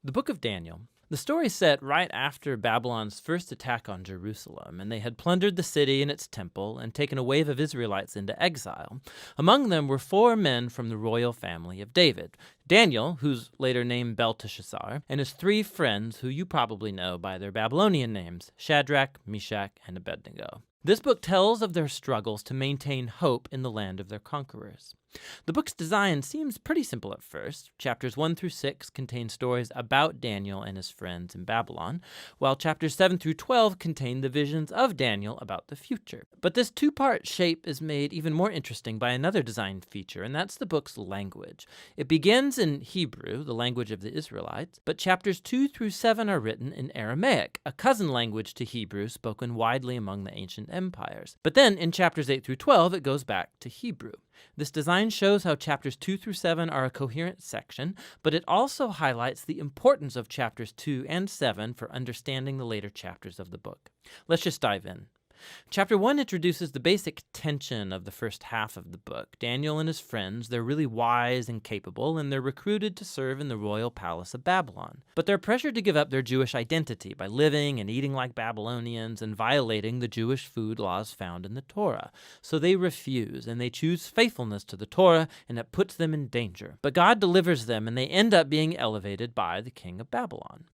The Book of Daniel. The story set right after Babylon's first attack on Jerusalem, and they had plundered the city and its temple and taken a wave of Israelites into exile. Among them were 4 men from the royal family of David: Daniel, who's later named Belteshazzar, and his 3 friends who you probably know by their Babylonian names, Shadrach, Meshach, and Abednego. This book tells of their struggles to maintain hope in the land of their conquerors. The book's design seems pretty simple at first. Chapters 1 through 6 contain stories about Daniel and his friends in Babylon, while chapters 7 through 12 contain the visions of Daniel about the future. But this 2-part shape is made even more interesting by another design feature, and that's the book's language. It begins in Hebrew, the language of the Israelites, but chapters 2 through 7 are written in Aramaic, a cousin language to Hebrew spoken widely among the ancient empires. But then in chapters 8 through 12, it goes back to Hebrew. This design shows how chapters 2 through 7 are a coherent section, but it also highlights the importance of chapters 2 and 7 for understanding the later chapters of the book. Let's just dive in. Chapter 1 introduces the basic tension of the first half of the book. Daniel and his friends, they're really wise and capable, and they're recruited to serve in the royal palace of Babylon. But they're pressured to give up their Jewish identity by living and eating like Babylonians and violating the Jewish food laws found in the Torah. So they refuse, and they choose faithfulness to the Torah, and it puts them in danger. But God delivers them, and they end up being elevated by the king of Babylon.